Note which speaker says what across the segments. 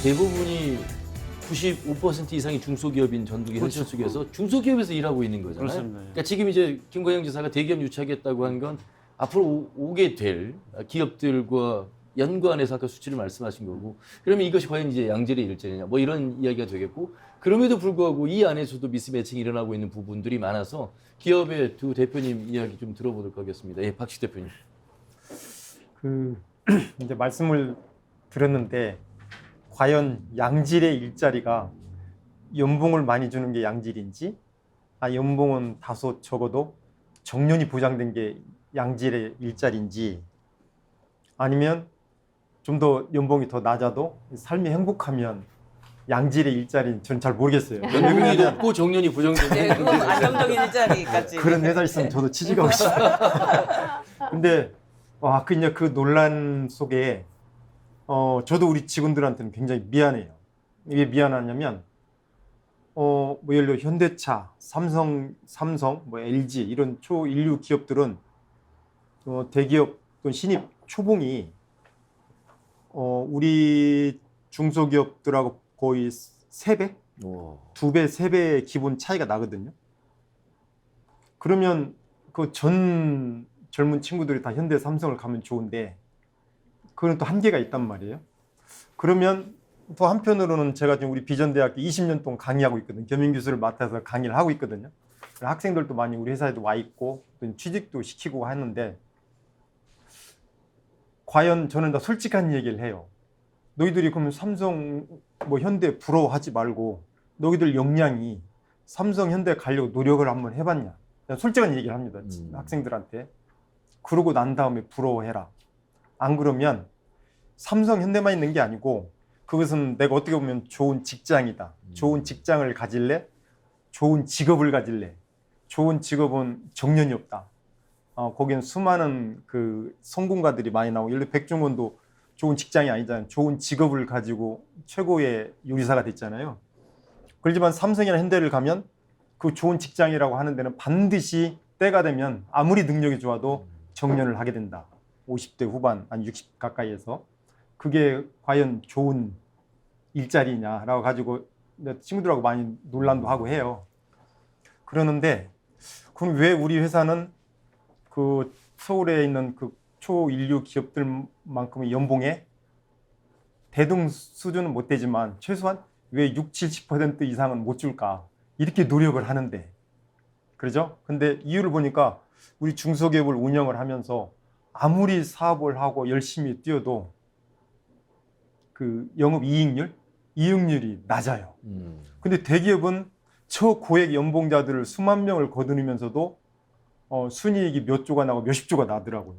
Speaker 1: 대부분이 95% 이상이 중소기업인 전국의
Speaker 2: 그렇죠.
Speaker 1: 현실 속에서 중소기업에서 일하고 있는 거잖아요.
Speaker 2: 그렇습니다.
Speaker 1: 그러니까 지금 이제 김광영 지사가 대기업 유치하겠다고 한 건 앞으로 오게 될 기업들과 연관해서 아까 수치를 말씀하신 거고, 그러면 이것이 과연 이제 양질의 일자리냐 뭐 이런 이야기가 되겠고, 그럼에도 불구하고 이 안에서도 미스매칭이 일어나고 있는 부분들이 많아서 기업의 두 대표님 이야기 좀 들어보도록 하겠습니다. 예, 박식 대표님.
Speaker 3: 이제 말씀을 들었는데 과연 양질의 일자리가 연봉을 많이 주는 게 양질인지, 연봉은 다소 적어도 정년이 보장된 게 양질의 일자리인지, 아니면 좀 더 연봉이 더 낮아도 삶이 행복하면 양질의 일자리는 저는 잘 모르겠어요.
Speaker 1: 연봉이 높고 정년이
Speaker 4: 네,
Speaker 1: 부정되는
Speaker 4: 그건 안정적인 일자리까지.
Speaker 3: 그런 회사 있으면 저도 취직하고 싶어요. 근데 그냥 그 논란 속에 저도 우리 직원들한테는 굉장히 미안해요. 왜 미안하냐면 뭐 예를 들어 현대차, 삼성, 뭐 LG 이런 초인류 기업들은 대기업 또는 신입 초봉이 우리 중소기업들하고 거의 3배? 2배, 3배의 기본 차이가 나거든요. 그러면 그 전 젊은 친구들이 다 현대, 삼성을 가면 좋은데 그건 또 한계가 있단 말이에요. 그러면 또 한편으로는 제가 지금 우리 비전대학교 20년 동안 강의하고 있거든요. 겸임교수를 맡아서 강의를 하고 있거든요. 학생들도 많이 우리 회사에도 와 있고 취직도 시키고 하는데, 과연 저는 다 솔직한 얘기를 해요. 너희들이 그러면 삼성, 뭐 현대 부러워하지 말고 너희들 역량이 삼성, 현대 가려고 노력을 한번 해봤냐. 솔직한 얘기를 합니다. 학생들한테. 그러고 난 다음에 부러워해라. 안 그러면 삼성, 현대만 있는 게 아니고 그것은 내가 어떻게 보면 좋은 직장이다. 좋은 직장을 가질래? 좋은 직업을 가질래? 좋은 직업은 정년이 없다. 거기는 수많은 그 성공가들이 많이 나오고, 예를 들어 백종원도 좋은 직장이 아니잖아요. 좋은 직업을 가지고 최고의 요리사가 됐잖아요. 그렇지만 삼성이나 현대를 가면 그 좋은 직장이라고 하는 데는 반드시 때가 되면 아무리 능력이 좋아도 정년을 하게 된다. 50대 후반, 아니 60 가까이에서. 그게 과연 좋은 일자리냐라고 가지고 친구들하고 많이 논란도 하고 해요. 그러는데 그럼 왜 우리 회사는 그 서울에 있는 그 초인류 기업들만큼의 연봉에 대등 수준은 못 되지만 최소한 왜 60, 70% 이상은 못 줄까? 이렇게 노력을 하는데. 그러죠? 근데 이유를 보니까 우리 중소기업을 운영을 하면서 아무리 사업을 하고 열심히 뛰어도 그 영업 이익률이 낮아요. 근데 대기업은 초고액 연봉자들을 수만 명을 거두면서도 순이익이 몇 조가 나고 몇십 조가 나더라고요.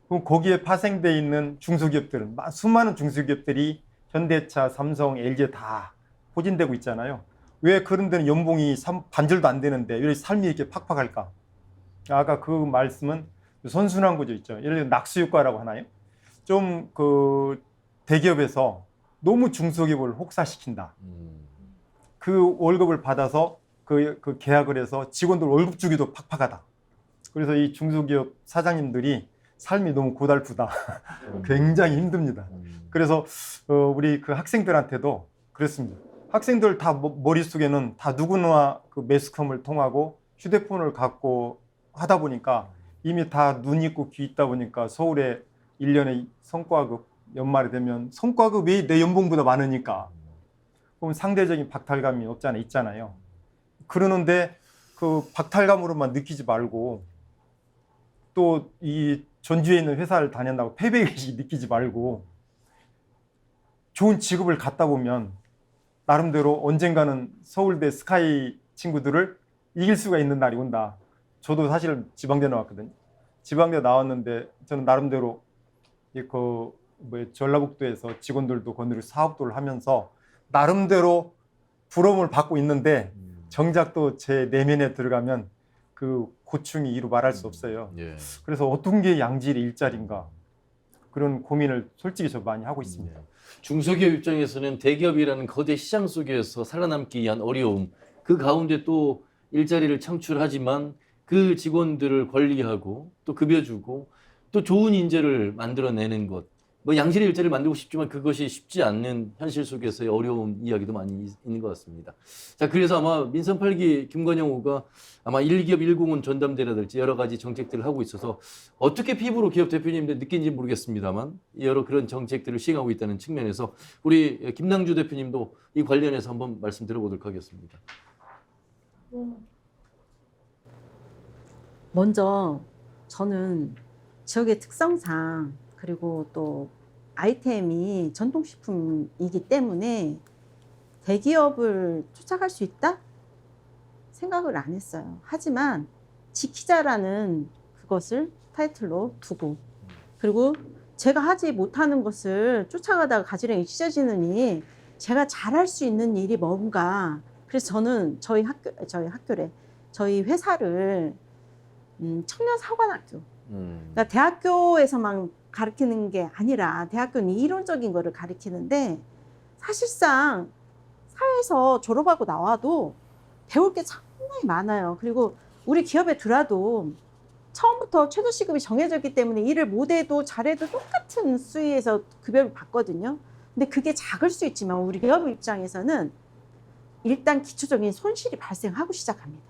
Speaker 3: 그럼 거기에 파생되어 있는 중소기업들은 수많은 중소기업들이 현대차, 삼성, LG 다 포진되고 있잖아요. 왜 그런 데는 연봉이 반절도 안 되는데 왜 삶이 이렇게 팍팍할까? 아까 그 말씀은 선순환 구조 있죠. 예를 들어 낙수효과라고 하나요? 좀 그 대기업에서 너무 중소기업을 혹사시킨다. 그 월급을 받아서 그 계약을 해서 직원들 월급 주기도 팍팍하다. 그래서 이 중소기업 사장님들이 삶이 너무 고달프다. 굉장히 힘듭니다. 그래서 우리 그 학생들한테도 그렇습니다. 학생들 다 머릿속에는 다 누구나 그 매스컴을 통하고 휴대폰을 갖고 하다 보니까 이미 다 눈 있고 귀 있다 보니까 서울에 1년에 성과급 연말이 되면 성과급이 내 연봉보다 많으니까 그럼 상대적인 박탈감이 없지 않아 있잖아요. 그러는데 그 박탈감으로만 느끼지 말고 또 이 전주에 있는 회사를 다닌다고 패배의식 느끼지 말고 좋은 직업을 갖다 보면 나름대로 언젠가는 서울대 스카이 친구들을 이길 수가 있는 날이 온다. 저도 사실 지방대 나왔거든요. 지방대 나왔는데 저는 나름대로 전라북도에서 직원들도 건드리고 사업도를 하면서 나름대로 부러움을 받고 있는데 정작 또 제 내면에 들어가면 그 고충이 이루 말할 수 없어요. 그래서 어떤 게 양질의 일자리인가 그런 고민을 솔직히 저 많이 하고 있습니다.
Speaker 1: 중소기업 입장에서는 대기업이라는 거대 시장 속에서 살아남기 위한 어려움, 그 가운데 또 일자리를 창출하지만 그 직원들을 관리하고 또 급여주고 또 좋은 인재를 만들어내는 것, 뭐 양질의 일자리를 만들고 싶지만 그것이 쉽지 않는 현실 속에서의 어려운 이야기도 많이 있는 것 같습니다. 자, 그래서 아마 민선 8기 김관영 후보가 아마 1기업 1공은 전담대라든지 여러 가지 정책들을 하고 있어서 어떻게 피부로 기업 대표님들 느낀지 모르겠습니다만 여러 그런 정책들을 시행하고 있다는 측면에서 우리 김낭주 대표님도 이 관련해서 한번 말씀 들어보도록 하겠습니다.
Speaker 2: 먼저 저는 지역의 특성상 그리고 또 아이템이 전통식품이기 때문에 대기업을 쫓아갈 수 있다? 생각을 안 했어요. 하지만 지키자라는 그것을 타이틀로 두고 그리고 제가 하지 못하는 것을 쫓아가다가 가지런히 찢어지느니 제가 잘할 수 있는 일이 뭔가 그래서 저는 저희 회사를 청년사관학교 그러니까 대학교에서만 가르치는 게 아니라 대학교는 이론적인 거를 가르치는데 사실상 사회에서 졸업하고 나와도 배울 게 상당히 많아요. 그리고 우리 기업에 들어와도 처음부터 최저시급이 정해져 있기 때문에 일을 못해도 잘해도 똑같은 수위에서 급여를 받거든요. 근데 그게 작을 수 있지만 우리 기업 입장에서는 일단 기초적인 손실이 발생하고 시작합니다.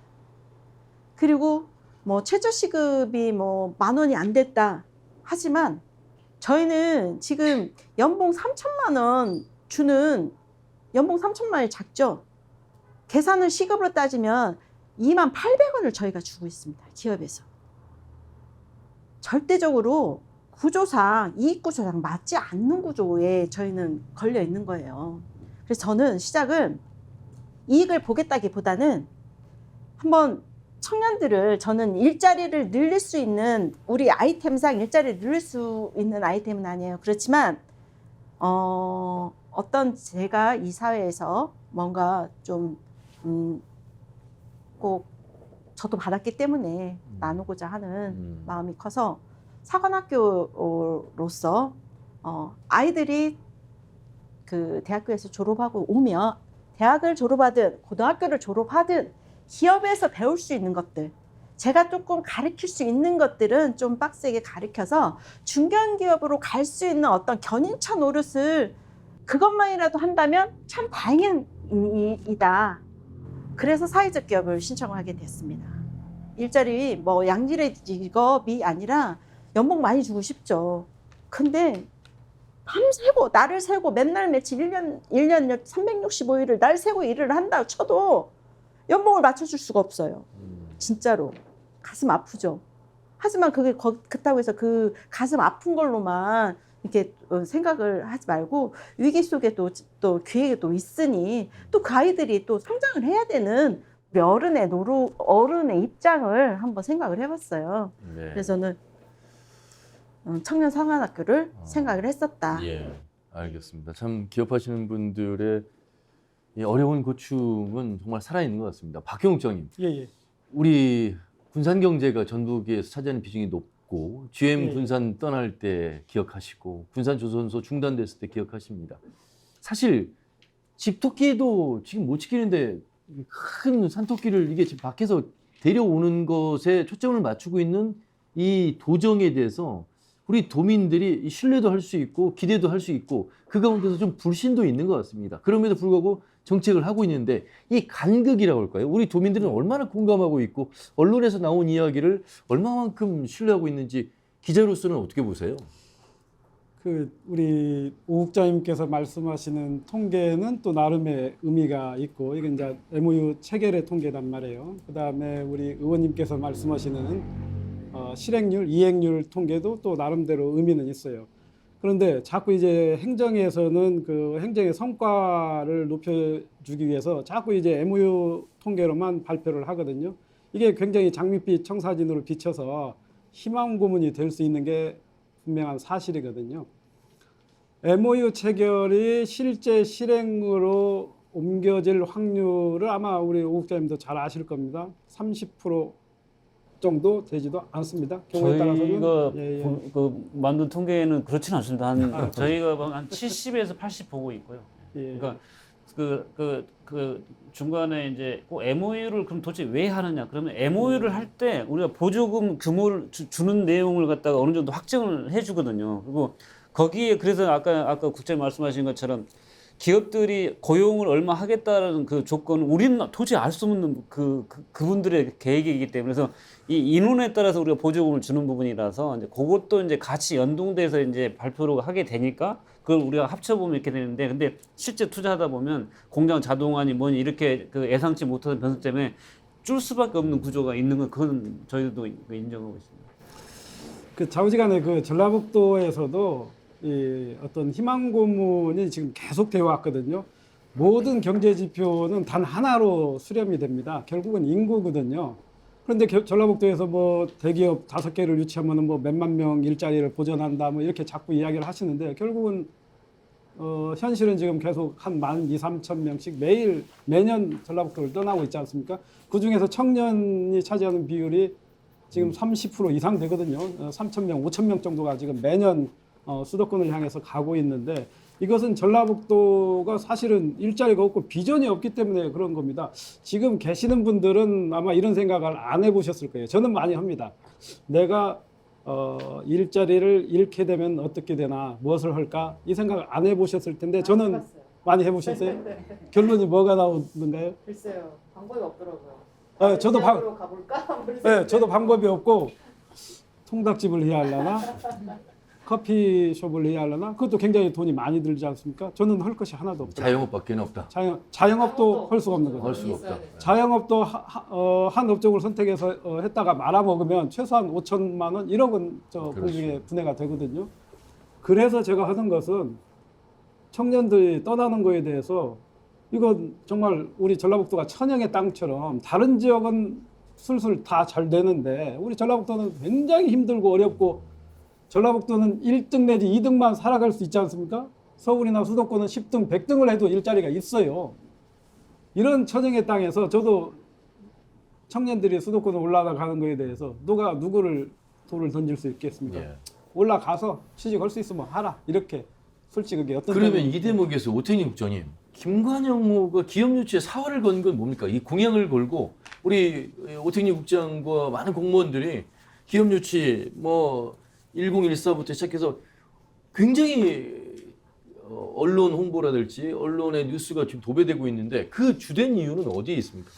Speaker 2: 그리고 뭐 최저시급이 뭐 10,000원이 안 됐다 하지만 저희는 지금 연봉 3천만 원 주는 연봉 3천만 원이 작죠. 계산을 시급으로 따지면 28,000원을 저희가 주고 있습니다. 기업에서. 절대적으로 구조상 이익구조상 맞지 않는 구조에 저희는 걸려 있는 거예요. 그래서 저는 시작은 이익을 보겠다기보다는 한번 청년들을 저는 일자리를 늘릴 수 있는 우리 아이템상 일자리를 늘릴 수 있는 아이템은 아니에요. 그렇지만 어떤 제가 이 사회에서 뭔가 좀 꼭 저도 받았기 때문에 나누고자 하는 마음이 커서 사관학교로서 아이들이 그 대학교에서 졸업하고 오면 대학을 졸업하든 고등학교를 졸업하든 기업에서 배울 수 있는 것들 제가 조금 가르칠 수 있는 것들은 좀 빡세게 가르쳐서 중견기업으로 갈 수 있는 어떤 견인차 노릇을 그것만이라도 한다면 참 다행인 일이다. 그래서 사회적 기업을 신청하게 됐습니다. 일자리 뭐 양질의 직업이 아니라 연봉 많이 주고 싶죠. 근데 밤새고 날을 새고 맨날 며칠 1년 365일을 날 새고 일을 한다 쳐도 연봉을 맞춰줄 수가 없어요. 진짜로 가슴 아프죠. 하지만 그게 그렇다고 해서 그 가슴 아픈 걸로만 이렇게 생각을 하지 말고 위기 속에 또 기회가 있으니 또 그 아이들이 또 성장을 해야 되는 우리 어른의 입장을 한번 생각을 해봤어요.
Speaker 1: 네.
Speaker 2: 그래서 저는 청년 상관학교를 생각을 했었다.
Speaker 1: 예, 알겠습니다. 참 기업하시는 분들의 이 어려운 고충은 정말 살아있는 것 같습니다. 박형욱 장님,
Speaker 5: 예.
Speaker 1: 우리 군산 경제가 전북에서 차지하는 비중이 높고 GM
Speaker 5: 예.
Speaker 1: 군산 떠날 때 기억하시고 군산 조선소 중단됐을 때 기억하십니다. 사실 집토끼도 지금 못 지키는데 큰 산토끼를 이게 지금 밖에서 데려오는 것에 초점을 맞추고 있는 이 도정에 대해서 우리 도민들이 신뢰도 할 수 있고 기대도 할 수 있고 그 가운데서 좀 불신도 있는 것 같습니다. 그럼에도 불구하고 정책을 하고 있는데 이 간극이라고 할까요? 우리 도민들은 얼마나 공감하고 있고 언론에서 나온 이야기를 얼마만큼 신뢰하고 있는지 기자로서는 어떻게 보세요?
Speaker 5: 우리 오 국장님께서 말씀하시는 통계는 또 나름의 의미가 있고 이게 이제 MOU 체결의 통계란 말이에요. 그다음에 우리 의원님께서 말씀하시는 실행률, 이행률 통계도 또 나름대로 의미는 있어요. 그런데 자꾸 이제 행정에서는 그 행정의 성과를 높여주기 위해서 자꾸 이제 MOU 통계로만 발표를 하거든요. 이게 굉장히 장밋빛 청사진으로 비춰서 희망 고문이 될 수 있는 게 분명한 사실이거든요. MOU 체결이 실제 실행으로 옮겨질 확률을 아마 우리 오 국장님도 잘 아실 겁니다. 30% 정도 되지도 않습니다. 경우에 따라서는
Speaker 6: 저희가
Speaker 5: 예.
Speaker 6: 그 만든 통계는 그렇지는 않습니다. 저희가 한 70에서 80 보고 있고요.
Speaker 5: 예.
Speaker 6: 그러니까 그 중간에 이제 꼭 MOU를 그럼 도대체 왜 하느냐? 그러면 MOU를 할 때 우리가 보조금 규모를 주는 내용을 갖다가 어느 정도 확정을 해주거든요. 그리고 거기에 그래서 아까 국장님 말씀하신 것처럼 기업들이 고용을 얼마 하겠다라는 그 조건은 우리는 도저히 알 수 없는 그분들의 계획이기 때문에 그래서 이 인원에 따라서 우리가 보조금을 주는 부분이라서 이제 그것도 이제 같이 연동돼서 이제 발표를 하게 되니까 그걸 우리가 합쳐보면 이렇게 되는데 근데 실제 투자하다 보면 공장 자동화니 뭐니 이렇게 그 예상치 못하는 변수 때문에 줄 수밖에 없는 구조가 있는 건 그건 저희도 인정하고 있습니다.
Speaker 5: 그 좌우지간에 그 전라북도에서도 이 어떤 희망 고문이 지금 계속 되어 왔거든요. 모든 경제 지표는 단 하나로 수렴이 됩니다. 결국은 인구거든요. 그런데 전라북도에서 뭐 대기업 5개를 유치하면 뭐 몇만 명 일자리를 보전한다 뭐 이렇게 자꾸 이야기를 하시는데 결국은 현실은 지금 계속 한 12,000~13,000명씩 매년 전라북도를 떠나고 있지 않습니까? 그 중에서 청년이 차지하는 비율이 지금 30% 이상 되거든요. 3,000명, 5,000명 정도가 지금 매년 수도권을 향해서 가고 있는데 이것은 전라북도가 사실은 일자리가 없고 비전이 없기 때문에 그런 겁니다. 지금 계시는 분들은 아마 이런 생각을 안 해보셨을 거예요. 저는 많이 합니다. 내가 일자리를 잃게 되면 어떻게 되나 무엇을 할까 이 생각을 안 해보셨을 텐데 저는
Speaker 2: 해봤어요.
Speaker 5: 많이 해보셨어요? 결론이 뭐가 나오는가요?
Speaker 2: 글쎄요, 방법이 없더라고요.
Speaker 5: 저도
Speaker 2: 가볼까?
Speaker 5: 네, 저도 방법이 없고 통닭집을 해야 하려나 커피숍을 해야 하려나 그것도 굉장히 돈이 많이 들지 않습니까? 저는 할 것이 하나도 없어요.
Speaker 1: 자영업밖에 없다.
Speaker 5: 자영업도 할 수가 없는 거죠.
Speaker 1: 할 수가 없다.
Speaker 5: 자영업도 한 업종을 선택해서 했다가 말아먹으면 최소한 5천만 원, 1억은 공중에 분해가 되거든요. 그래서 제가 하는 것은 청년들이 떠나는 거에 대해서 이건 정말 우리 전라북도가 천영의 땅처럼 다른 지역은 술술 다 잘 되는데 우리 전라북도는 굉장히 힘들고 어렵고 전라북도는 1등 내지 2등만 살아갈 수 있지 않습니까? 서울이나 수도권은 10등, 100등을 해도 일자리가 있어요. 이런 천영의 땅에서 저도 청년들이 수도권에 올라가는 거에 대해서 누가 누구를 돌을 던질 수 있겠습니까?
Speaker 1: 예.
Speaker 5: 올라가서 취직할 수 있으면 하라. 이렇게 솔직하게 어떤
Speaker 1: 그러면
Speaker 5: 때는
Speaker 1: 이 대목에서 오태니 국장님, 김관영 기업 유치에 사활을 건 건 뭡니까? 이 공약을 걸고 우리 오태니 국장과 많은 공무원들이 기업 유치 뭐 1014부터 시작해서 굉장히 언론 홍보라든지 언론의 뉴스가 지금 도배되고 있는데 그 주된 이유는 어디에 있습니까?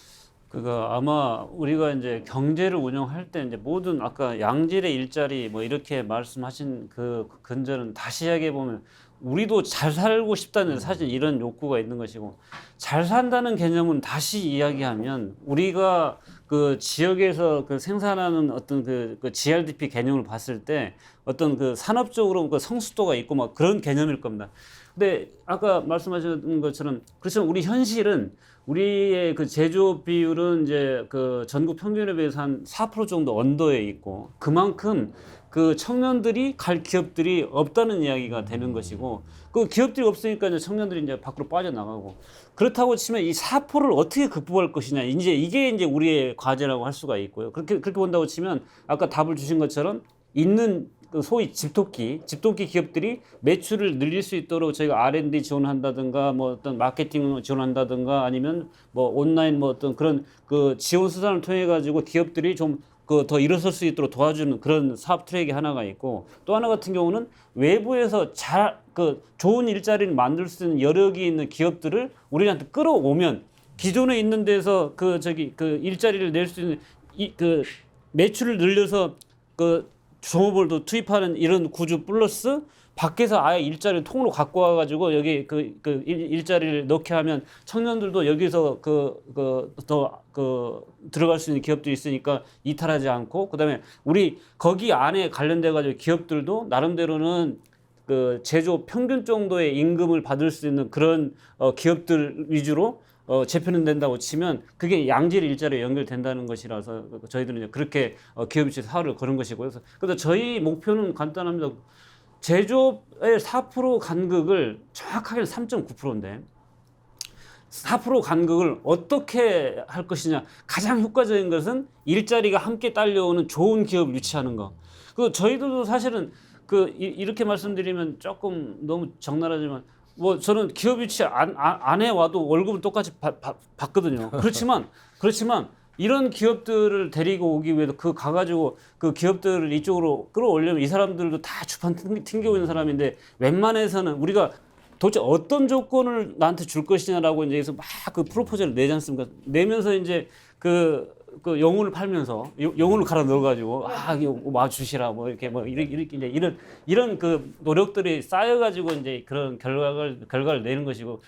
Speaker 6: 그가 아마 우리가 이제 경제를 운영할 때 이제 모든 아까 양질의 일자리 뭐 이렇게 말씀하신 그 근저는 다시 이야기해 보면 우리도 잘 살고 싶다는 사실 이런 욕구가 있는 것이고 잘 산다는 개념은 다시 이야기하면 우리가 그 지역에서 그 생산하는 어떤 그 GRDP 개념을 봤을 때 어떤 그 산업적으로 그 성숙도가 있고 막 그런 개념일 겁니다. 근데 아까 말씀하신 것처럼 그렇지만 우리 현실은 우리의 그 제조업 비율은 이제 그 전국 평균에 비해서 한 4% 정도 언더에 있고 그만큼 그 청년들이 갈 기업들이 없다는 이야기가 되는 것이고 그 기업들이 없으니까 이제 청년들이 이제 밖으로 빠져나가고 그렇다고 치면 이 4%를 어떻게 극복할 것이냐 이제 이게 이제 우리의 과제라고 할 수가 있고요. 그렇게 본다고 치면 아까 답을 주신 것처럼 있는 그 소위 집토끼 기업들이 매출을 늘릴 수 있도록 저희가 R&D 지원한다든가 뭐 어떤 마케팅 지원한다든가 아니면 뭐 온라인 뭐 어떤 그런 그 지원 수단을 통해 가지고 기업들이 좀 그 더 일어설 수 있도록 도와주는 그런 사업 트랙이 하나가 있고 또 하나 같은 경우는 외부에서 그 좋은 일자리를 만들 수 있는 여력이 있는 기업들을 우리한테 끌어오면 기존에 있는 데서 그 일자리를 낼 수 있는 그 매출을 늘려서 그 종업을 더 투입하는 이런 구조 플러스 밖에서 아예 일자리를 통으로 갖고 와가지고 여기 일자리를 넣게 하면 청년들도 여기서 더 들어갈 수 있는 기업들이 있으니까 이탈하지 않고 그다음에 우리 거기 안에 관련돼 가지고 기업들도 나름대로는 그 제조 평균 정도의 임금을 받을 수 있는 그런 기업들 위주로 재편은 된다고 치면 그게 양질 일자리에 연결된다는 것이라서 저희들은 이제 그렇게 기업 유치 사활을 거는 것이고요. 그래서 저희 목표는 간단합니다. 제조업의 4% 간극을 정확하게는 3.9%인데 4% 간극을 어떻게 할 것이냐. 가장 효과적인 것은 일자리가 함께 딸려오는 좋은 기업 유치하는 거. 그 저희들도 사실은 이렇게 말씀드리면 조금 너무 적나라하지만 뭐 저는 기업 유치 안 해와도 월급을 똑같이 받거든요. 그렇지만 이런 기업들을 데리고 오기 위해서 그 가가지고 그 기업들을 이쪽으로 끌어올려면 이 사람들도 다 주판 튕기고 있는 사람인데 웬만해서는 우리가 도대체 어떤 조건을 나한테 줄 것이냐라고 이제 해서 막 그 프로포즈를 내지 않습니까? 내면서 이제 그 영혼을 팔면서 영혼을 갈아 넣어가지고 이거 와 주시라 뭐 이렇게 이제 이런 그 노력들이 쌓여가지고 이제 그런 결과를 내는 것이고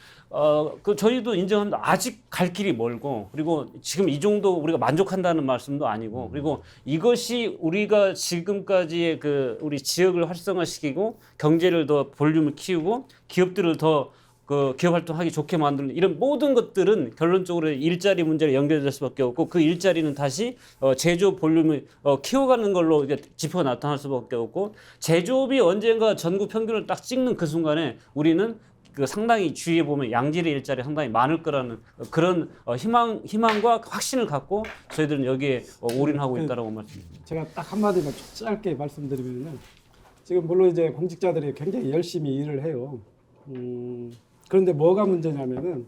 Speaker 6: 그 저희도 인정합니다. 아직 갈 길이 멀고 그리고 지금 이 정도 우리가 만족한다는 말씀도 아니고 그리고 이것이 우리가 지금까지의 그 우리 지역을 활성화시키고 경제를 더 볼륨을 키우고 기업들을 더 그 기업 활동하기 좋게 만드는 이런 모든 것들은 결론적으로 일자리 문제로 연결될 수밖에 없고 그 일자리는 다시 제조업 볼륨을 키워가는 걸로 이제 지표가 나타날 수밖에 없고 제조업이 언젠가 전국 평균을 딱 찍는 그 순간에 우리는 그 상당히 주위에 보면 양질의 일자리 상당히 많을 거라는 그런 희망과 확신을 갖고 저희들은 여기에 올인하고 있다라고 말씀드립니다.
Speaker 5: 제가 딱 한마디만 짧게 말씀드리면요. 지금 물론 이제 공직자들이 굉장히 열심히 일을 해요. 그런데 뭐가 문제냐면은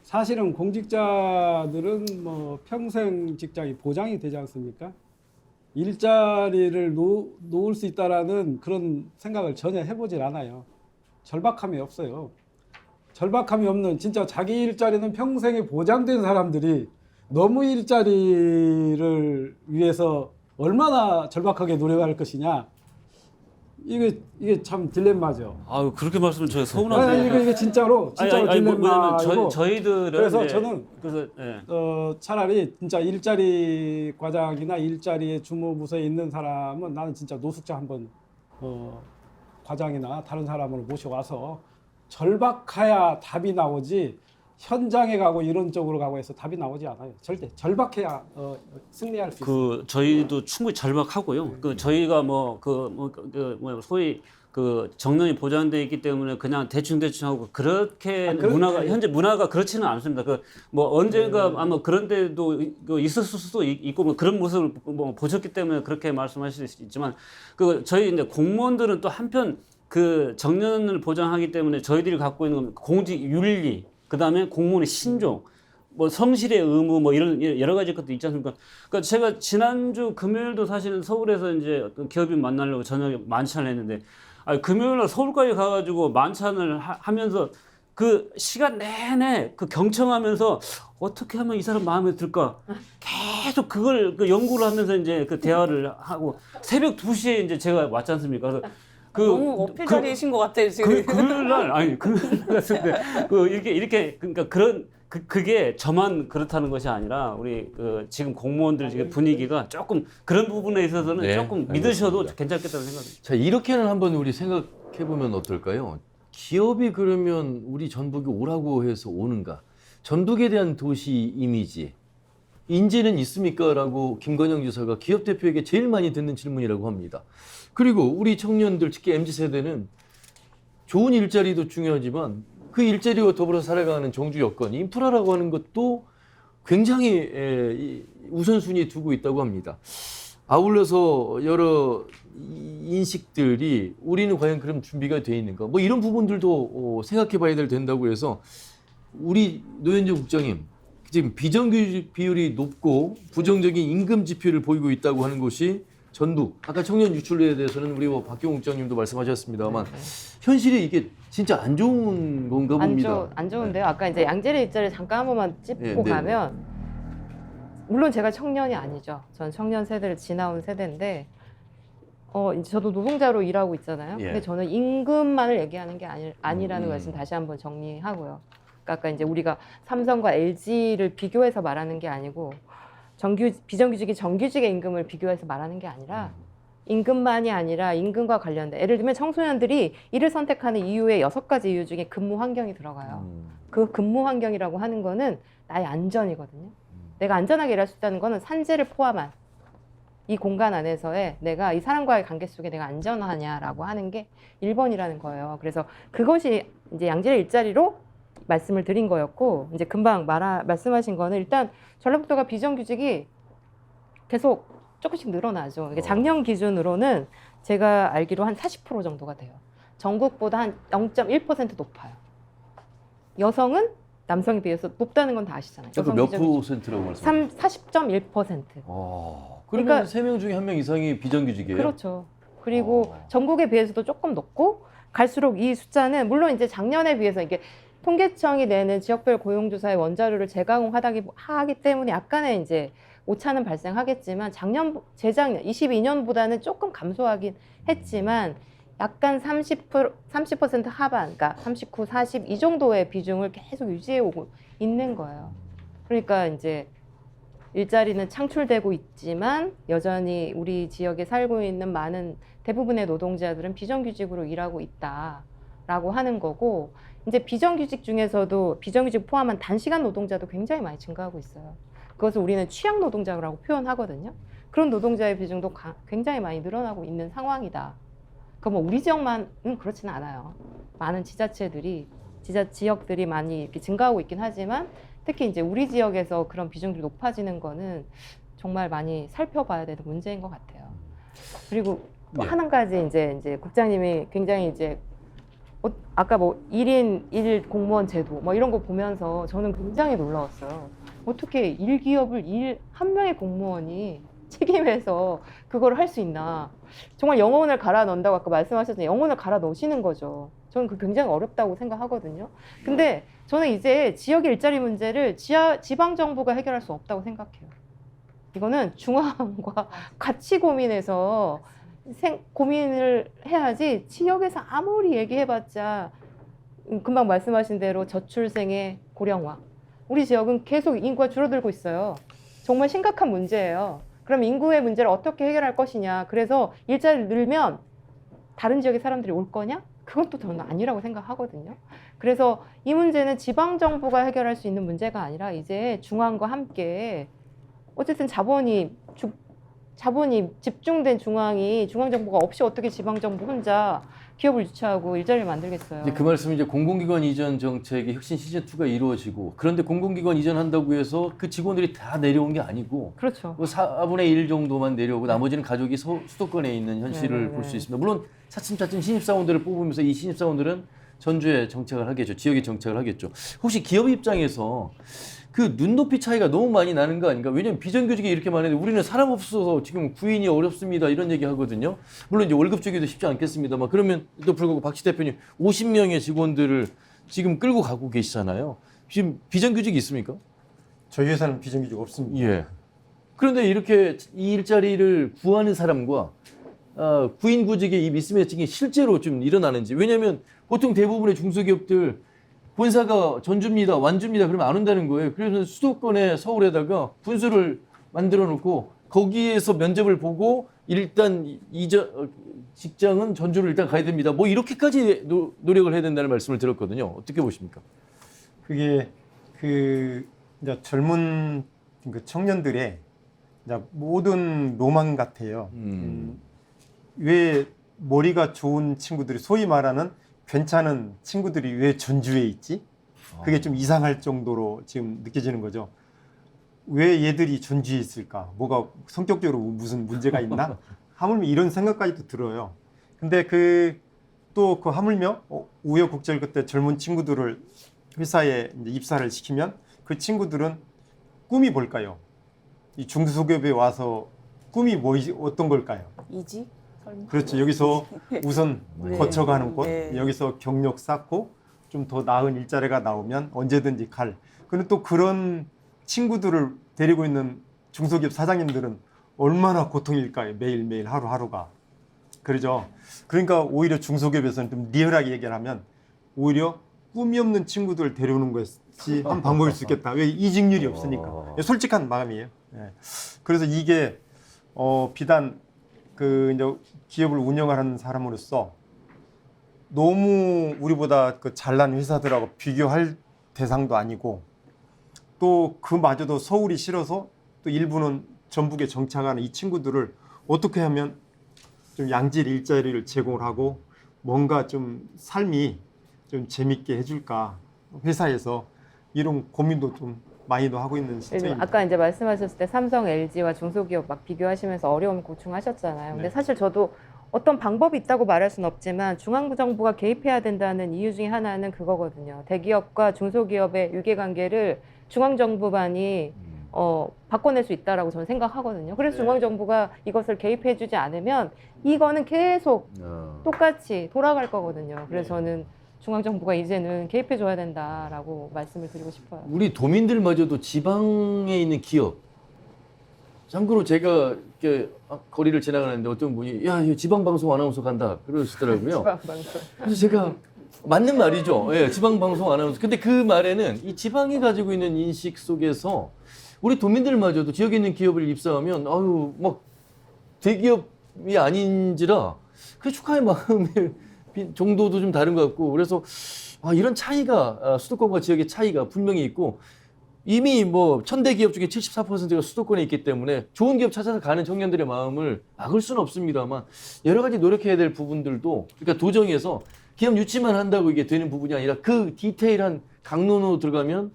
Speaker 5: 사실은 공직자들은 뭐 평생 직장이 보장이 되지 않습니까? 일자리를 놓을 수 있다라는 그런 생각을 전혀 해보질 않아요. 절박함이 없어요. 절박함이 없는 진짜 자기 일자리는 평생에 보장된 사람들이 너무 일자리를 위해서 얼마나 절박하게 노력할 것이냐. 이게 참 딜레마죠.
Speaker 6: 아유 그렇게 말씀을 저희 서운한데.
Speaker 5: 아니, 이게 진짜로 딜레마이고.
Speaker 6: 저희들은
Speaker 5: 그래서
Speaker 6: 이제,
Speaker 5: 저는
Speaker 6: 예.
Speaker 5: 차라리 진짜 일자리 과장이나 일자리의 주무부서에 있는 사람은 나는 진짜 노숙자 한번 과장이나 다른 사람을 모셔와서 절박해야 답이 나오지 현장에 가고 이런 쪽으로 가고 해서 답이 나오지 않아요. 절대 절박해야 승리할 수 있어요.
Speaker 6: 저희도 충분히 절박하고요. 저희가 소위 그 정년이 보장돼 있기 때문에 그냥 대충 하고 그렇게 문화가 현재 문화가 그렇지는 않습니다. 언젠가 아마 그런 데도 있었을 수도 있고 뭐 그런 모습을 보셨기 때문에 그렇게 말씀하실 수 있지만 저희 이제 공무원들은 또 한편 그 정년을 보장하기 때문에 저희들이 갖고 있는 공직 윤리 그다음에 공무원의 신종, 뭐 성실의 의무, 뭐 이런 여러 가지 것도 있지 않습니까? 그러니까 제가 지난주 금요일도 사실은 서울에서 이제 기업인 만나려고 저녁에 만찬을 했는데, 금요일날 서울까지 가가지고 만찬을 하면서 그 시간 내내 그 경청하면서 어떻게 하면 이 사람 마음에 들까? 계속 그걸 연구를 하면서 이제 그 대화를 하고 새벽 2시에 이제 제가 왔지 않습니까? 그래서
Speaker 4: 너무 어필 자리이신 것 같아요 지금.
Speaker 6: 금요일 같은데 이렇게 그러니까 그게 저만 그렇다는 것이 아니라 우리 지금 공무원들 지금 분위기가 조금 그런 부분에 있어서는 조금 믿으셔도
Speaker 1: 알겠습니다.
Speaker 6: 괜찮겠다는 생각입니다.
Speaker 1: 자, 이렇게는 한번 우리 생각해 보면 어떨까요? 기업이 그러면 우리 전북에 오라고 해서 오는가? 전북에 대한 도시 이미지, 인재는 있습니까? 라고 김건영 지사가 기업 대표에게 제일 많이 듣는 질문이라고 합니다. 그리고 우리 청년들, 특히 MZ세대는 좋은 일자리도 중요하지만 그 일자리와 더불어 살아가는 정주 여건, 인프라라고 하는 것도 굉장히 우선순위에 두고 있다고 합니다. 아울러서 여러 인식들이 우리는 과연 그럼 준비가 돼 있는가? 뭐 이런 부분들도 생각해 봐야 된다고 해서 우리 노현정 국장님, 지금 비정규직 비율이 높고 부정적인 임금 지표를 보이고 있다고 하는 곳이 전북. 아까 청년 유출에 대해서는 우리 박경욱 국장님도 말씀하셨습니다만 현실이 이게 진짜 안 좋은 건가 봅니다.
Speaker 7: 안 좋은데요. 아까 이제 양질의 일자리를 잠깐 한 번만 짚고 가면 물론 제가 청년이 아니죠. 전 청년 세대를 지나온 세대인데 이제 저도 노동자로 일하고 있잖아요. 근데 저는 임금만을 얘기하는 게 아니라는 말씀 다시 한번 정리하고요. 그러니까 아까 이제 우리가 삼성과 LG를 비교해서 말하는 게 아니고 비정규직이 정규직의 임금을 비교해서 말하는 게 아니라 임금만이 아니라 임금과 관련된 예를 들면 청소년들이 일을 선택하는 이유의 6가지 이유 중에 근무 환경이 들어가요. 그 근무 환경이라고 하는 거는 나의 안전이거든요. 내가 안전하게 일할 수 있다는 거는 산재를 포함한 이 공간 안에서의 내가 이 사람과의 관계 속에 내가 안전하냐라고 하는 게 1번이라는 거예요. 그래서 그것이 이제 양질의 일자리로 말씀을 드린 거였고, 이제 금방 말씀하신 거는 일단 전라북도가 비정규직이 계속 조금씩 늘어나죠. 이게 작년 기준으로는 제가 알기로 한 40% 정도가 돼요. 전국보다 한 0.1% 높아요. 여성은 남성에 비해서 높다는 건 다 아시잖아요.
Speaker 1: 그러니까 몇 %라고 말씀하세요?
Speaker 7: 40.1%.
Speaker 1: 그러면
Speaker 7: 그러니까-
Speaker 1: 3명 중에 1명 이상이 비정규직이에요?
Speaker 7: 그렇죠. 그리고
Speaker 1: 어.
Speaker 7: 전국에 비해서도 조금 높고 갈수록 이 숫자는 물론 이제 작년에 비해서 이게 통계청이 내는 지역별 고용조사의 원자료를 재가공하기 때문에 약간의 이제 오차는 발생하겠지만 재작년 22년보다는 조금 감소하긴 했지만 약간 30% 하반, 그러니까 39, 40 이 정도의 비중을 계속 유지해 오고 있는 거예요. 그러니까 이제 일자리는 창출되고 있지만 여전히 우리 지역에 살고 있는 많은 대부분의 노동자들은 비정규직으로 일하고 있다라고 하는 거고, 이제 비정규직 중에서도 비정규직 포함한 단시간 노동자도 굉장히 많이 증가하고 있어요. 그것을 우리는 취약 노동자라고 표현하거든요. 그런 노동자의 비중도 굉장히 많이 늘어나고 있는 상황이다. 뭐 우리 지역만은 그렇지는 않아요. 많은 지역들이 많이 이렇게 증가하고 있긴 하지만 특히 이제 우리 지역에서 그런 비중들이 높아지는 거는 정말 많이 살펴봐야 되는 문제인 것 같아요. 그리고 또
Speaker 1: 네.
Speaker 7: 한 가지 이제 국장님이 굉장히 이제 아까 뭐 1인 1 공무원 제도 뭐 이런 거 보면서 저는 굉장히 놀라웠어요. 어떻게 1기업을 한 명의 공무원이 책임해서 그걸 할 수 있나. 정말 영혼을 갈아 넣는다고 아까 말씀하셨잖아요. 영혼을 갈아 넣으시는 거죠. 저는 그 굉장히 어렵다고 생각하거든요. 근데 저는 이제 지역의 일자리 문제를 지방정부가 해결할 수 없다고 생각해요. 이거는 중앙과 같이 고민해서 고민을 해야지 지역에서 아무리 얘기해봤자 금방 말씀하신 대로 저출생의 고령화. 우리 지역은 계속 인구가 줄어들고 있어요. 정말 심각한 문제예요. 그럼 인구의 문제를 어떻게 해결할 것이냐. 그래서 일자리를 늘면 다른 지역의 사람들이 올 거냐? 그건 또 저는 아니라고 생각하거든요. 그래서 이 문제는 지방정부가 해결할 수 있는 문제가 아니라 이제 중앙과 함께 어쨌든 자본이 집중된 중앙정부가 없이 어떻게 지방정부 혼자 기업을 유치하고 일자리를 만들겠어요.
Speaker 1: 이제 그 말씀이 이제 공공기관 이전 정책의 혁신 시즌 2가 이루어지고, 그런데 공공기관 이전한다고 해서 그 직원들이 다 내려온 게 아니고
Speaker 7: 그렇죠.
Speaker 1: 뭐 4분의 1 정도만 내려오고 나머지는 가족이 수도권에 있는 현실을
Speaker 7: 네.
Speaker 1: 볼 수 있습니다. 물론 차츰차츰 신입사원들을 뽑으면서 이 신입사원들은 전주에 정착을 하겠죠. 지역에 정착을 하겠죠. 혹시 기업 입장에서 그 눈높이 차이가 너무 많이 나는 거 아닌가? 왜냐면 비정규직이 이렇게 많은데 우리는 사람 없어서 지금 구인이 어렵습니다. 이런 얘기 하거든요. 물론 이제 월급 주기도 쉽지 않겠습니다만, 그러면 또 불구하고 박씨 대표님 50명의 직원들을 지금 끌고 가고 계시잖아요. 지금 비정규직이 있습니까?
Speaker 3: 저희 회사는 비정규직 없습니다.
Speaker 1: 예. 그런데 이렇게 이 일자리를 구하는 사람과 구인 구직의 이 미스매칭이 실제로 좀 일어나는지. 왜냐하면 보통 대부분의 중소기업들 본사가 전주입니다, 완주입니다 그러면 안 온다는 거예요. 그래서 수도권에 서울에다가 분수를 만들어 놓고 거기에서 면접을 보고 일단 직장은 전주를 일단 가야 됩니다. 뭐 이렇게까지 노력을 해야 된다는 말씀을 들었거든요. 어떻게 보십니까?
Speaker 3: 그게 이제 젊은 그 청년들의 이제 모든 로망 같아요. 왜 머리가 좋은 친구들이, 소위 말하는 괜찮은 친구들이 왜 전주에 있지? 그게 좀 이상할 정도로 지금 느껴지는 거죠. 왜 얘들이 전주에 있을까? 뭐가 성격적으로 무슨 문제가 있나? 하물며 이런 생각까지도 들어요. 근데 또 하물며 우여곡절 그때 젊은 친구들을 회사에 이제 입사를 시키면 그 친구들은 꿈이 뭘까요? 이 중소기업에 와서 꿈이 어떤 걸까요?
Speaker 4: 이직? 설마?
Speaker 3: 그렇죠. 여기서 우선
Speaker 1: 네.
Speaker 3: 거쳐가는 곳,
Speaker 4: 네.
Speaker 3: 여기서 경력 쌓고 좀 더 나은 일자리가 나오면 언제든지 갈. 그런데 또 그런 친구들을 데리고 있는 중소기업 사장님들은 얼마나 고통일까요? 매일매일 하루하루가. 그러죠. 그러니까 오히려 중소기업에서는 좀 리얼하게 얘기를 하면 오히려 꿈이 없는 친구들 데려오는 것이 한 방법일 수 있겠다. 왜 이직률이 없으니까. 솔직한 마음이에요. 예. 그래서 이게 비단 이제 기업을 운영하는 사람으로서 너무 우리보다 잘난 회사들하고 비교할 대상도 아니고, 또 그마저도 서울이 싫어서 또 일부는 전북에 정착하는 이 친구들을 어떻게 하면 좀 양질 일자리를 제공을 하고 뭔가 좀 삶이 좀 재밌게 해줄까, 회사에서 이런 고민도 좀 많이도 하고 있는 시점입니다.
Speaker 7: 아까 이제 말씀하셨을 때 삼성, LG와 중소기업 막 비교하시면서 어려움 고충하셨잖아요. 근데
Speaker 3: 네.
Speaker 7: 사실 저도 어떤 방법이 있다고 말할 수는 없지만 중앙정부가 개입해야 된다는 이유 중에 하나는 그거거든요. 대기업과 중소기업의 유계관계를 중앙정부만이 바꿔낼 수 있다라고 저는 생각하거든요. 그래서 중앙정부가 이것을 개입해주지 않으면 이거는 계속 똑같이 돌아갈 거거든요. 그래서 저는 중앙정부가 이제는 개입해줘야 된다라고 말씀을 드리고 싶어요.
Speaker 1: 우리 도민들마저도 지방에 있는 기업. 참고로 제가 이렇게 거리를 지나가는데 어떤 분이 야, 이거 지방방송 아나운서 간다 그러시더라고요.
Speaker 7: 지방방송.
Speaker 1: 그래서 제가 맞는 말이죠. 예, 지방방송 아나운서. 근데 그 말에는 이 지방이 가지고 있는 인식 속에서 우리 도민들마저도 지역에 있는 기업을 입사하면 아유 막 대기업이 아닌지라 그 축하의 마음의 정도도 좀 다른 것 같고 그래서 이런 차이가 수도권과 지역의 차이가 분명히 있고 이미 뭐 1000대 기업 중에 74%가 수도권에 있기 때문에 좋은 기업 찾아서 가는 청년들의 마음을 막을 수는 없습니다만 여러 가지 노력해야 될 부분들도 그러니까 도정에서 기업 유치만 한다고 이게 되는 부분이 아니라 그 디테일한 강론으로 들어가면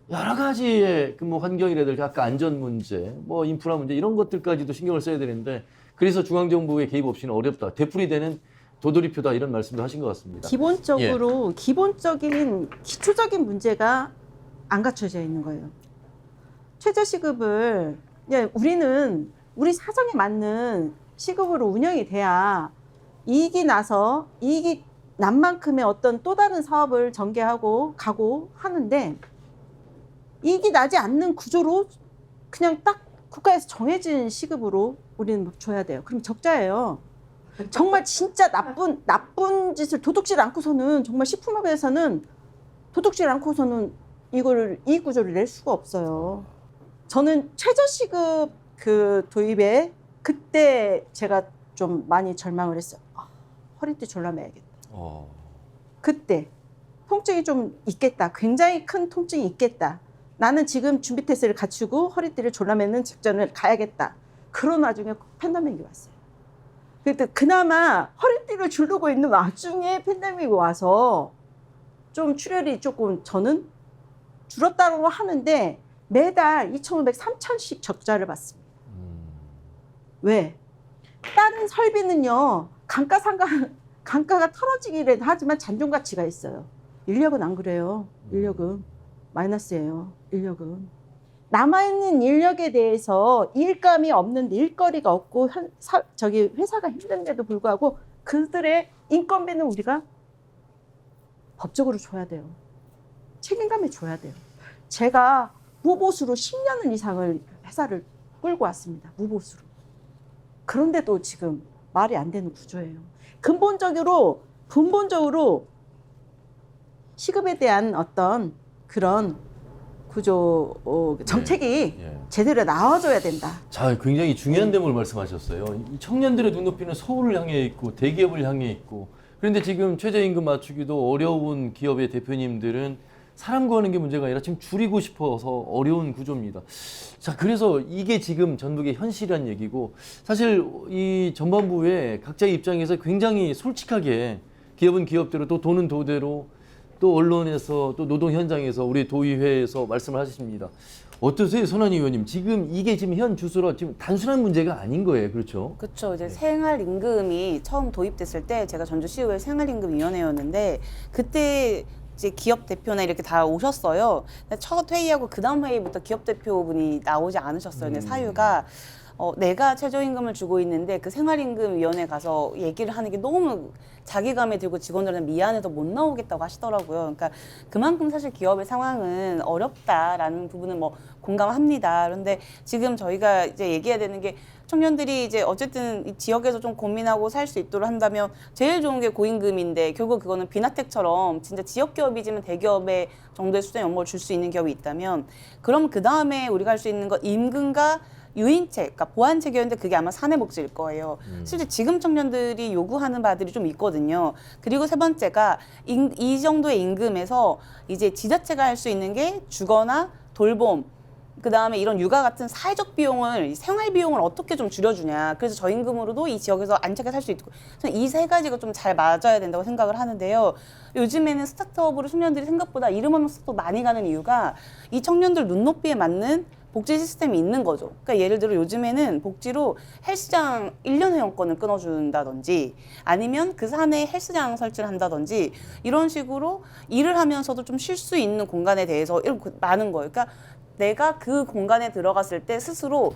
Speaker 1: 여러 가지의 그 뭐 환경이라든가 아까 안전 문제, 뭐 인프라 문제 이런 것들까지도 신경을 써야 되는데 그래서 중앙정부의 개입 없이는 어렵다. 되풀이되는 도돌이표다 이런 말씀도 하신 것 같습니다.
Speaker 2: 기본적으로 기본적인 기초적인 문제가 안 갖춰져 있는 거예요. 최저시급을 우리는 우리 사정에 맞는 시급으로 운영이 돼야 이익이 나서 이익이 난 만큼의 어떤 또 다른 사업을 전개하고 가고 하는데 이익이 나지 않는 구조로 그냥 딱 국가에서 정해진 시급으로 우리는 막 줘야 돼요. 그럼 적자예요. 정말 진짜 나쁜 짓을 도둑질 않고서는 정말 식품업에서는 도둑질 않고서는 이거를 이익 구조를 낼 수가 없어요. 저는 최저시급 그 도입에 그때 제가 좀 많이 절망을 했어요. 허리띠 졸라매야겠다. 그때 통증이 좀 있겠다. 굉장히 큰 통증이 있겠다. 나는 지금 준비 태세를 갖추고 허리띠를 졸라매는 작전을 가야겠다. 그런 와중에 팬데믹이 왔어요. 그때 그나마 허리띠를 주르고 있는 와중에 팬데믹이 와서 좀 출혈이 조금 저는 줄었다고 하는데 매달 2,500, 3,000씩 적자를 받습니다. 왜? 다른 설비는요. 강가가 털어지기라도 하지만 잔존 가치가 있어요. 인력은 안 그래요. 인력은 마이너스예요. 인력은. 남아있는 인력에 대해서 일감이 없는데 일거리가 없고 회사가 힘든데도 불구하고 그들의 인건비는 우리가 법적으로 줘야 돼요. 책임감에 줘야 돼요. 제가 무보수로 10년 이상을 회사를 끌고 왔습니다. 무보수로. 그런데도 지금 말이 안 되는 구조예요. 근본적으로 시급에 대한 어떤 그런 구조 정책이 제대로 나와줘야 된다.
Speaker 1: 자, 굉장히 중요한 대목을 말씀하셨어요. 이 청년들의 눈높이는 서울을 향해 있고 대기업을 향해 있고 그런데 지금 최저임금 맞추기도 어려운 기업의 대표님들은 사람 구하는 게 문제가 아니라 지금 줄이고 싶어서 어려운 구조입니다. 자, 그래서 이게 지금 전북의 현실이란 얘기고 사실 이 전반부에 각자의 입장에서 굉장히 솔직하게 기업은 기업대로 또 도는 도대로 또 언론에서 또 노동 현장에서 우리 도의회에서 말씀을 하십니다. 어떠세요, 손한희 의원님? 지금 이게 지금 현 주소로 지금 단순한 문제가 아닌 거예요, 그렇죠?
Speaker 4: 그렇죠. 이제 생활임금이 처음 도입됐을 때 제가 전주시의회 생활임금위원회였는데 그때 이제 기업 대표나 이렇게 다 오셨어요. 첫 회의하고 그 다음 회의부터 기업 대표분이 나오지 않으셨어요. 근데 사유가 내가 최저임금을 주고 있는데 그 생활임금위원회 가서 얘기를 하는 게 너무 자기감에 들고 직원들한테 미안해서 못 나오겠다고 하시더라고요. 그러니까 그만큼 사실 기업의 상황은 어렵다라는 부분은 뭐 공감합니다. 그런데 지금 저희가 이제 얘기해야 되는 게 청년들이 이제 어쨌든 이 지역에서 좀 고민하고 살 수 있도록 한다면 제일 좋은 게 고임금인데 결국 그거는 비나텍처럼 진짜 지역 기업이지만 대기업의 정도의 수준의 연봉을 줄 수 있는 기업이 있다면 그럼 그 다음에 우리가 할 수 있는 건 임금과 유인책, 그러니까 보완책이었는데 그게 아마 사내복지일 거예요. 실제 지금 청년들이 요구하는 바들이 좀 있거든요. 그리고 세 번째가 이 정도의 임금에서 이제 지자체가 할 수 있는 게 주거나 돌봄, 그 다음에 이런 육아 같은 사회적 비용을, 생활 비용을 어떻게 좀 줄여주냐. 그래서 저임금으로도 이 지역에서 안착해 살 수 있고. 저는 이 세 가지가 좀 잘 맞아야 된다고 생각을 하는데요. 요즘에는 스타트업으로 청년들이 생각보다 이름 없는 스타트업 많이 가는 이유가 이 청년들 눈높이에 맞는 복지 시스템이 있는 거죠. 그러니까 예를 들어 요즘에는 복지로 헬스장 1년 회원권을 끊어준다든지 아니면 그 산에 헬스장 설치를 한다든지 이런 식으로 일을 하면서도 좀 쉴 수 있는 공간에 대해서 이런 많은 거예요. 그러니까 내가 그 공간에 들어갔을 때 스스로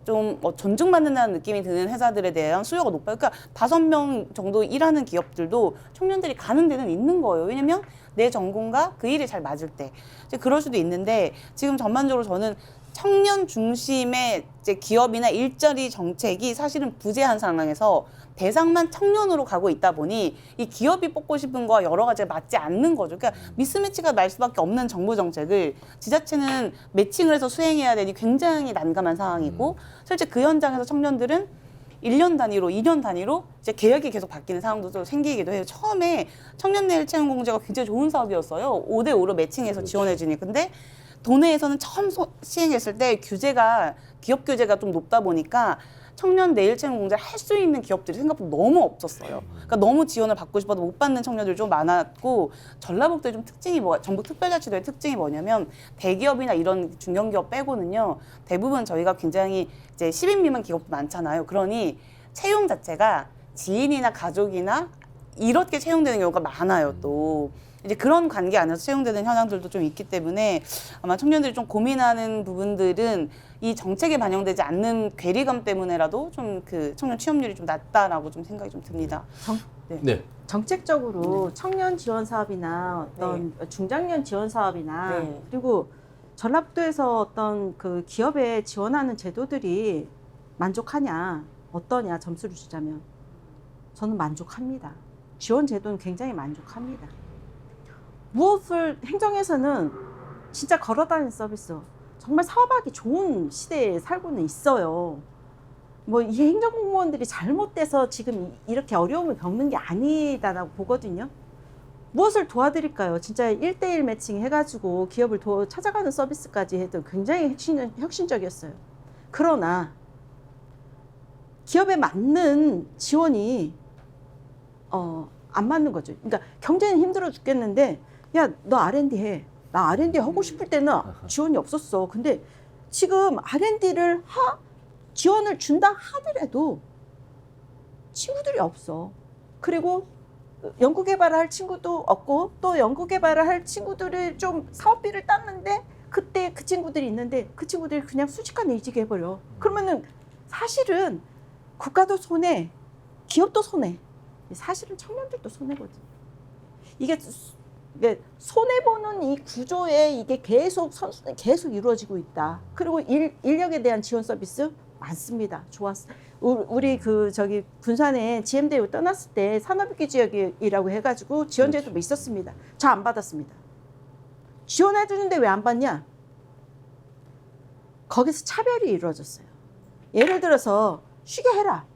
Speaker 4: 좀 존중받는다는 느낌이 드는 회사들에 대한 수요가 높아요. 그러니까 5명 정도 일하는 기업들도 청년들이 가는 데는 있는 거예요. 왜냐면 내 전공과 그 일이 잘 맞을 때. 이제 그럴 수도 있는데 지금 전반적으로 저는 청년 중심의 이제 기업이나 일자리 정책이 사실은 부재한 상황에서 대상만 청년으로 가고 있다 보니 이 기업이 뽑고 싶은 거와 여러 가지가 맞지 않는 거죠. 그러니까 미스매치가 날 수밖에 없는 정부 정책을 지자체는 매칭을 해서 수행해야 되니 굉장히 난감한 상황이고 실제 그 현장에서 청년들은 1년 단위로, 2년 단위로 이제 계약이 계속 바뀌는 상황도 또 생기기도 해요. 처음에 청년 내일 채용 공제가 굉장히 좋은 사업이었어요. 5대5로 매칭해서 지원해 주니. 근데 도내에서는 처음 시행했을 때 규제가 기업 규제가 좀 높다 보니까 청년 내일 채용 공제를 할 수 있는 기업들이 생각보다 너무 없었어요. 그러니까 너무 지원을 받고 싶어도 못 받는 청년들이 좀 많았고 전라북도의 좀 특징이 전북 특별자치도의 특징이 뭐냐면 대기업이나 이런 중견기업 빼고는요 대부분 저희가 굉장히 이제 10인 미만 기업도 많잖아요. 그러니 채용 자체가 지인이나 가족이나 이렇게 채용되는 경우가 많아요. 또 이제 그런 관계 안에서 채용되는 현황들도 좀 있기 때문에 아마 청년들이 좀 고민하는 부분들은 이 정책에 반영되지 않는 괴리감 때문에라도 좀 그 청년 취업률이 좀 낮다라고 좀 생각이 좀 듭니다.
Speaker 1: 네.
Speaker 2: 정책적으로 청년 지원 사업이나 어떤 중장년 지원 사업이나
Speaker 4: 네.
Speaker 2: 그리고 전라북도에서 어떤 그 기업에 지원하는 제도들이 만족하냐, 어떠냐 점수를 주자면 저는 만족합니다. 지원 제도는 굉장히 만족합니다. 무엇을 행정에서는 진짜 걸어다니는 서비스 정말 사업하기 좋은 시대에 살고는 있어요. 뭐 이 행정공무원들이 잘못돼서 지금 이렇게 어려움을 겪는 게 아니다라고 보거든요. 무엇을 도와드릴까요? 진짜 1대1 매칭 해가지고 기업을 찾아가는 서비스까지 해도 굉장히 혁신적이었어요. 그러나 기업에 맞는 지원이 안 맞는 거죠. 그러니까 경제는 힘들어 죽겠는데 야, 너 R&D 해. 나 R&D 하고 싶을 때는 지원이 없었어. 근데 지금 R&D를 지원을 준다 하더라도 친구들이 없어. 그리고 연구개발을 할 친구도 없고 또 연구개발을 할 친구들이 좀 사업비를 땄는데 그때 그 친구들이 있는데 그 친구들이 그냥 순식간에 이직해 버려. 그러면은 사실은 국가도 손해, 기업도 손해. 사실은 청년들도 손해거든. 이게 손해보는 이 구조에 이게 계속 이루어지고 있다. 그리고 인력에 대한 지원 서비스 많습니다. 좋았어. 우리 군산에 GM대우 떠났을 때 산업위기 지역이라고 해가지고 지원제도가 있었습니다. 저 안 받았습니다. 지원해주는데 왜 안 받냐? 거기서 차별이 이루어졌어요. 예를 들어서 쉬게 해라.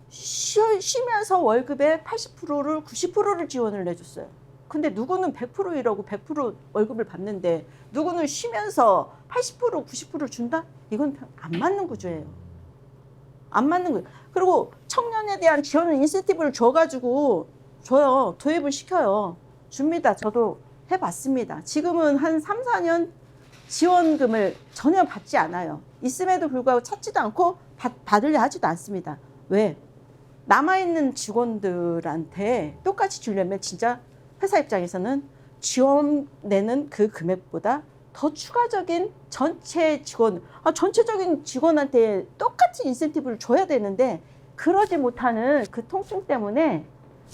Speaker 2: 쉬면서 월급의 80%를 90%를 지원을 내줬어요. 근데 누구는 100% 일하고 100% 월급을 받는데 누구는 쉬면서 80% 90% 준다? 이건 안 맞는 구조예요. 안 맞는 거예요. 그리고 청년에 대한 지원을 인센티브를 줘가지고 줘요. 도입을 시켜요. 줍니다. 저도 해봤습니다. 지금은 한 3, 4년 지원금을 전혀 받지 않아요. 있음에도 불구하고 찾지도 않고 받으려 하지도 않습니다. 왜? 남아있는 직원들한테 똑같이 주려면 진짜 회사 입장에서는 지원내는 그 금액보다 더 추가적인 전체적인 직원한테 똑같이 인센티브를 줘야 되는데 그러지 못하는 그 통증 때문에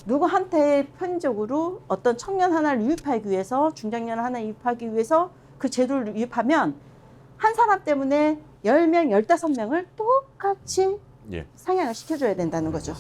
Speaker 2: 누구한테 편적으로 어떤 청년 하나를 유입하기 위해서 중장년 하나 유입하기 위해서 그 제도를 유입하면 한 사람 때문에 10명, 15명을 똑같이 상향을 시켜줘야 된다는 거죠.